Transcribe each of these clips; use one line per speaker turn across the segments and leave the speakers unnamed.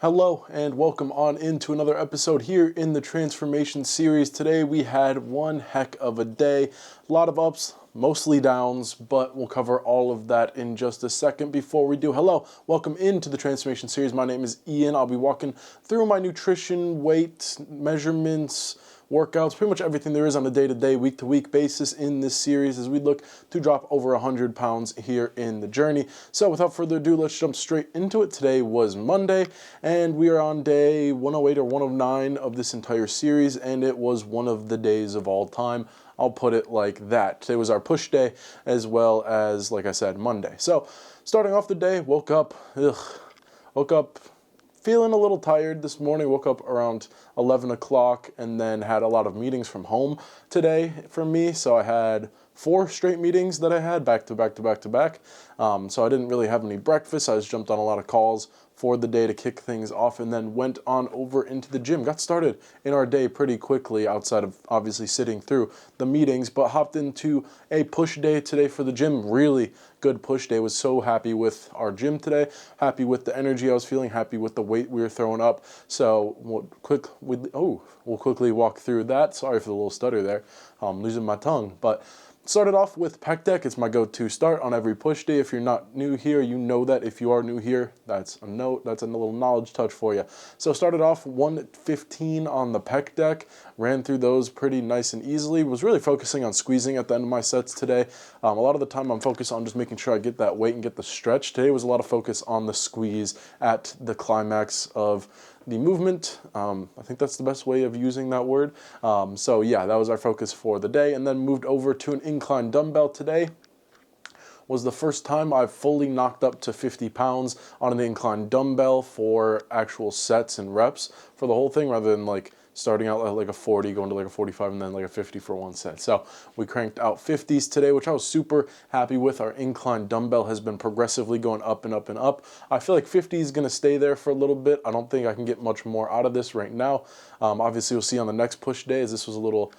Hello and welcome on into another episode here in the Transformation series. Today we had one heck of a day, a lot of ups, mostly downs, but we'll cover all of that in just a second. Before we do, hello, welcome into the Transformation series. My name is Ian. I'll be walking through my nutrition, weight, measurements, workouts, pretty much everything there is on a day-to-day, week-to-week basis in this series as we look to drop over 100 pounds here in the journey. So without further ado, let's jump straight into it. Today was Monday, and we are on day 108 or 109 of this entire series, and it was one of the days of all time. I'll put it like that. Today was our push day as well as, like I said, Monday. So starting off the day, woke up feeling a little tired this morning. Woke up around 11 o'clock and then had a lot of meetings from home today for me. So I had 4 straight meetings that I had back to back to back to back. So I didn't really have any breakfast. I just jumped on a lot of calls for the day to kick things off and then went on over into the gym. Got started in our day pretty quickly outside of obviously sitting through the meetings, but hopped into a push day today for the gym. Really good push day. Was so happy with our gym today, happy with the energy I was feeling, happy with the weight we were throwing up. So we'll quickly walk through that. Sorry for the little stutter there. I'm losing my tongue, but started off with pec deck. It's my go-to start on every push day. If you're not new here, you know that. If you are new here, that's a note. That's a little knowledge touch for you. So started off 115 on the pec deck. Ran through those pretty nice and easily. Was really focusing on squeezing at the end of my sets today. A lot of the time I'm focused on just making sure I get that weight and get the stretch. Today was a lot of focus on the squeeze at the climax of the movement. I think that's the best way of using that word. So yeah, that was our focus for the day, and then moved over to an incline dumbbell today. Was the first time I've fully knocked up to 50 pounds on an incline dumbbell for actual sets and reps for the whole thing, rather than like starting out at like a 40, going to like a 45, and then like a 50 for one set. So we cranked out 50s today, which I was super happy with. Our incline dumbbell has been progressively going up and up and up. I feel like 50 is going to stay there for a little bit. I don't think I can get much more out of this right now. Obviously, we'll see on the next push day, as this was a little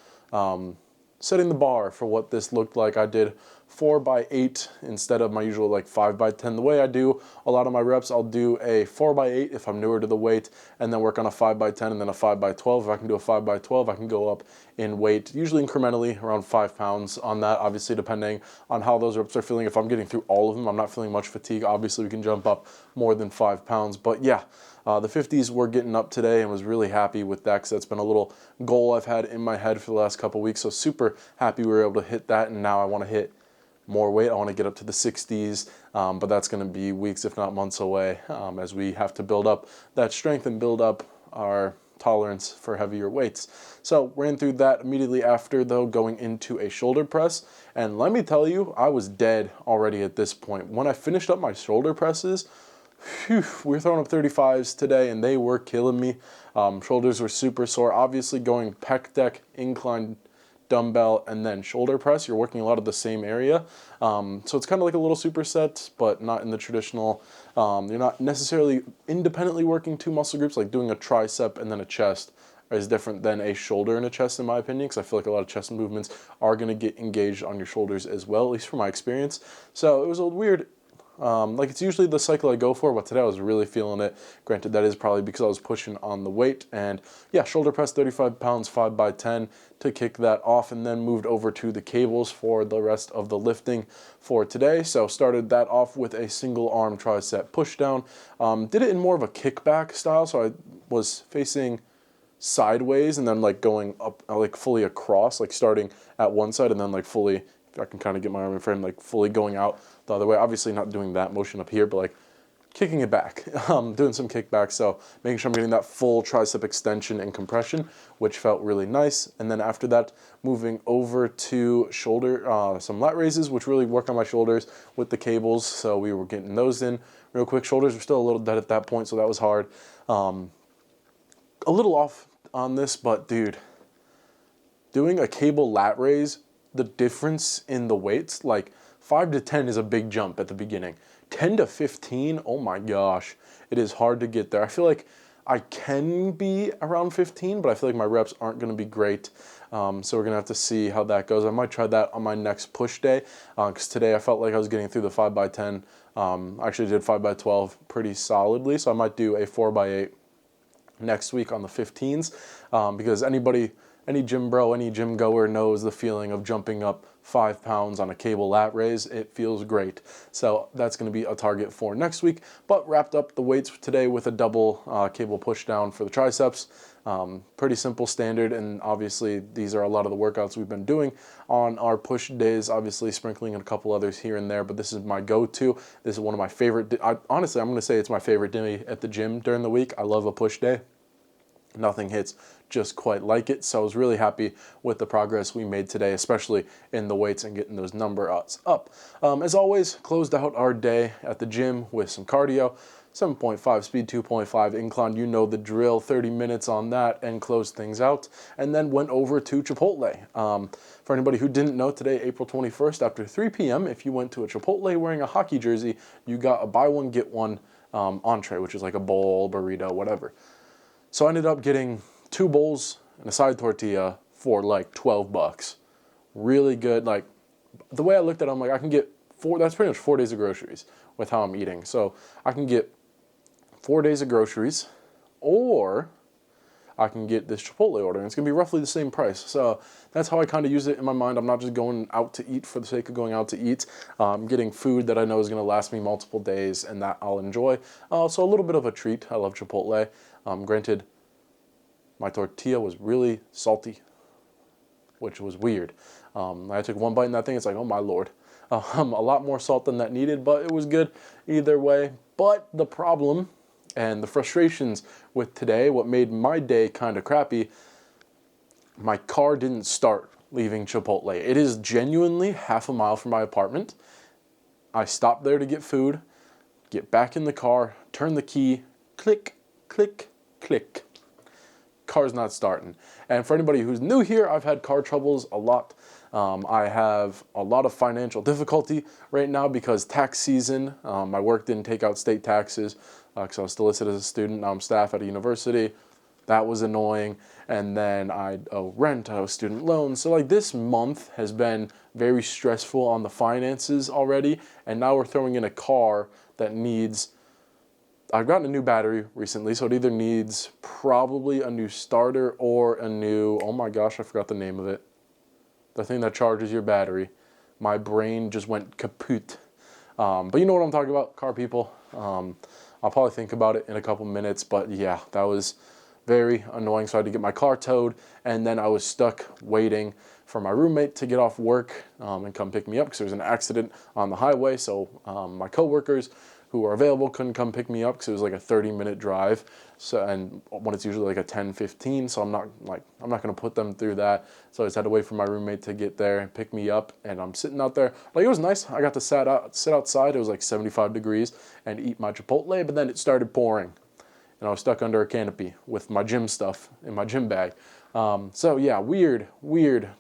setting the bar for what this looked like. I did 4x8 instead of my usual like 5x10. The way I do a lot of my reps, I'll do a 4x8 if I'm newer to the weight, and then work on a 5x10 and then a 5x12. If I can do a 5x12, I can go up in weight, usually incrementally around 5 pounds on that, obviously depending on how those reps are feeling. If I'm getting through all of them, I'm not feeling much fatigue, obviously we can jump up more than 5 pounds. But yeah, the 50s were getting up today, and was really happy with that because that's been a little goal I've had in my head for the last couple weeks. So super happy we were able to hit that, and now I want to hit more weight. I want to get up to the 60s, but that's going to be weeks, if not months away, as we have to build up that strength and build up our tolerance for heavier weights. So ran through that immediately after, though, going into a shoulder press. And let me tell you, I was dead already at this point. When I finished up my shoulder presses, we were throwing up 35s today, and they were killing me. Shoulders were super sore. Obviously, going pec deck, incline dumbbell, and then shoulder press, you're working a lot of the same area. So it's kind of like a little superset, but not in the traditional. You're not necessarily independently working 2 muscle groups, like doing a tricep and then a chest is different than a shoulder and a chest, in my opinion, because I feel like a lot of chest movements are going to get engaged on your shoulders as well, at least from my experience. So it was a weird. Like it's usually the cycle I go for, but today I was really feeling it. Granted, that is probably because I was pushing on the weight. And yeah, shoulder press 35 pounds, 5x10 to kick that off, and then moved over to the cables for the rest of the lifting for today. So started that off with a single arm tricep push down. Did it in more of a kickback style, so I was facing sideways and then like going up like fully across, like starting at one side and then like fully, if I can kind of get my arm in frame, like fully going out the other way. Obviously not doing that motion up here, but like kicking it back, doing some kickbacks. So making sure I'm getting that full tricep extension and compression, which felt really nice. And then after that, moving over to shoulder, some lat raises, which really work on my shoulders with the cables. So we were getting those in real quick. Shoulders were still a little dead at that point, so that was hard. A little off on this, but dude, doing a cable lat raise, the difference in the weights, like 5 to 10 is a big jump at the beginning. 10 to 15, oh my gosh, it is hard to get there. I feel like I can be around 15, but I feel like my reps aren't going to be great. So we're going to have to see how that goes. I might try that on my next push day, because today I felt like I was getting through the 5x10. I actually did 5x12 pretty solidly, so I might do a 4x8 next week on the 15s, because any gym bro, any gym goer knows the feeling of jumping up 5 pounds on a cable lat raise. It feels great. So that's going to be a target for next week. But wrapped up the weights today with a double cable push down for the triceps. Pretty simple, standard, and obviously these are a lot of the workouts we've been doing on our push days, obviously sprinkling in a couple others here and there, but this is my go-to. This is one of my favorite, honestly, I'm going to say it's my favorite day at the gym during the week. I love a push day. Nothing hits just quite like it. So I was really happy with the progress we made today, especially in the weights and getting those numbers up. As always, closed out our day at the gym with some cardio, 7.5 speed, 2.5 incline. You know the drill, 30 minutes on that and closed things out. And then went over to Chipotle. For anybody who didn't know, today, April 21st, after 3 p.m., if you went to a Chipotle wearing a hockey jersey, you got a buy one, get one entree, which is like a bowl, burrito, whatever. So I ended up getting 2 bowls and a side tortilla for like $12. Really good. Like, the way I looked at it, I'm like, I can get that's pretty much 4 days of groceries with how I'm eating. So I can get 4 days of groceries, or I can get this Chipotle order, and it's going to be roughly the same price. So that's how I kind of use it in my mind. I'm not just going out to eat for the sake of going out to eat. I'm getting food that I know is going to last me multiple days and that I'll enjoy. So a little bit of a treat. I love Chipotle. Granted, my tortilla was really salty, which was weird. I took one bite in that thing. It's like, oh my Lord. A lot more salt than that needed, but it was good either way. But the problem and the frustrations with today, what made my day kind of crappy, my car didn't start leaving Chipotle. It is genuinely half a mile from my apartment. I stopped there to get food, get back in the car, turn the key, click, click, click. Car's not starting. And for anybody who's new here, I've had car troubles a lot. I have a lot of financial difficulty right now because tax season. My work didn't take out state taxes because I was still listed as a student. Now I'm staff at a university. That was annoying. And then I owe rent, I owe student loans. So like this month has been very stressful on the finances already. And now we're throwing in a car that needs, I've gotten a new battery recently, so it either needs probably a new starter or a new, oh my gosh, I forgot the name of it. The thing that charges your battery. My brain just went kaput. But you know what I'm talking about, car people. I'll probably think about it in a couple minutes, but yeah, that was very annoying. So I had to get my car towed, and then I was stuck waiting for my roommate to get off work and come pick me up because there was an accident on the highway. So my coworkers who were available couldn't come pick me up because it was like a 30-minute drive. So, and when it's usually like a 10-15, so I'm not going to put them through that. So I just had to wait for my roommate to get there and pick me up, and I'm sitting out there. Like, it was nice. I got to sit outside. It was like 75 degrees and eat my Chipotle, but then it started pouring. And I was stuck under a canopy with my gym stuff in my gym bag. So yeah, weird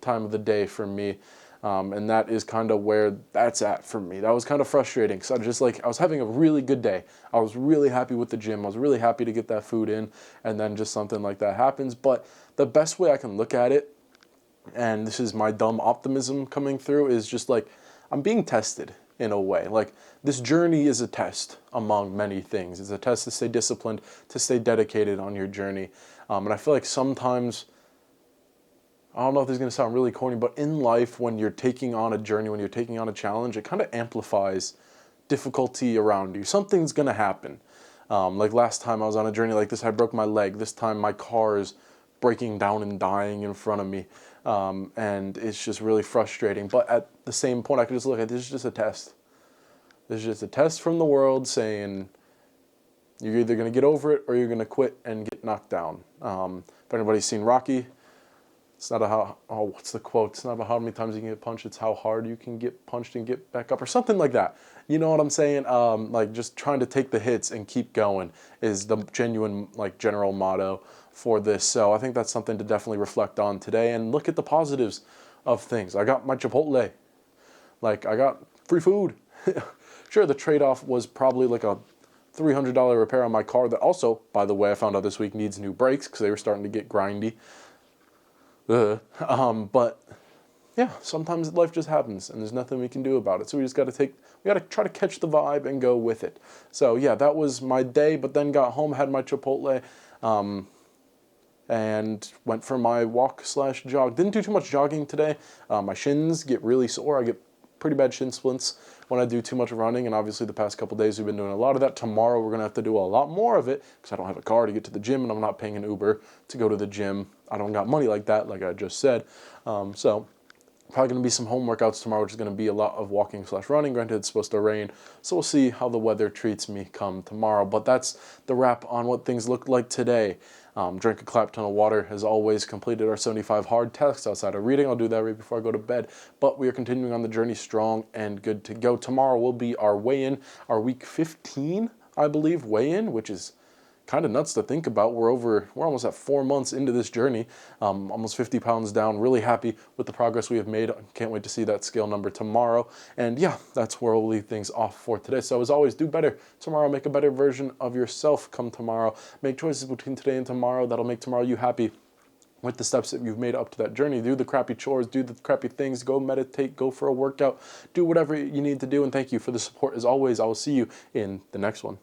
time of the day for me. And that is kind of where that's at for me. That was kind of frustrating. So I was having a really good day. I was really happy with the gym. I was really happy to get that food in. And then just something like that happens. But the best way I can look at it, and this is my dumb optimism coming through, is just like, I'm being tested in a way. Like, this journey is a test among many things. It's a test to stay disciplined, to stay dedicated on your journey. And I feel like sometimes, I don't know if this is going to sound really corny, but in life, when you're taking on a journey, when you're taking on a challenge, it kind of amplifies difficulty around you. Something's going to happen. Like last time I was on a journey like this, I broke my leg. This time my car is breaking down and dying in front of me. And it's just really frustrating. But at the same point, I could just look at this is just a test. This is just a test from the world saying you're either going to get over it or you're going to quit and get knocked down. If anybody's seen Rocky, it's not what's the quote? It's not about how many times you can get punched, it's how hard you can get punched and get back up, or something like that. You know what I'm saying? Like, just trying to take the hits and keep going is the genuine, like, general motto for this. So I think that's something to definitely reflect on today and look at the positives of things. I got my Chipotle. Like, I got free food. Sure, the trade-off was probably like a $300 repair on my car that also, by the way, I found out this week needs new brakes because they were starting to get grindy. But yeah, sometimes life just happens and there's nothing we can do about it. So we got to try to catch the vibe and go with it. So yeah, that was my day, but then got home, had my Chipotle, and went for my walk/jog. Didn't do too much jogging today. My shins get really sore. I get pretty bad shin splints when I do too much running, and obviously the past couple days we've been doing a lot of that. Tomorrow we're going to have to do a lot more of it because I don't have a car to get to the gym and I'm not paying an Uber to go to the gym. I don't got money like that, like I just said. So probably going to be some home workouts tomorrow, which is going to be a lot of walking/running. Granted, it's supposed to rain, so we'll see how the weather treats me come tomorrow. But that's the wrap on what things looked like today. Drank a crap ton of water, as always, completed our 75 hard tests outside of reading. I'll do that right before I go to bed. But we are continuing on the journey strong and good to go. Tomorrow will be our weigh-in, our week 15, I believe, weigh-in, which is kind of nuts to think about. We're almost at 4 months into this journey, almost 50 pounds down. Really happy with the progress we have made. Can't wait to see that scale number tomorrow. And yeah, that's where we'll leave things off for today. So as always, do better tomorrow. Make a better version of yourself come tomorrow. Make choices between today and tomorrow that'll make tomorrow you happy. With the steps that you've made up to that journey, do the crappy chores, do the crappy things, go meditate, go for a workout, do whatever you need to do. And thank you for the support as always. I will see you in the next one.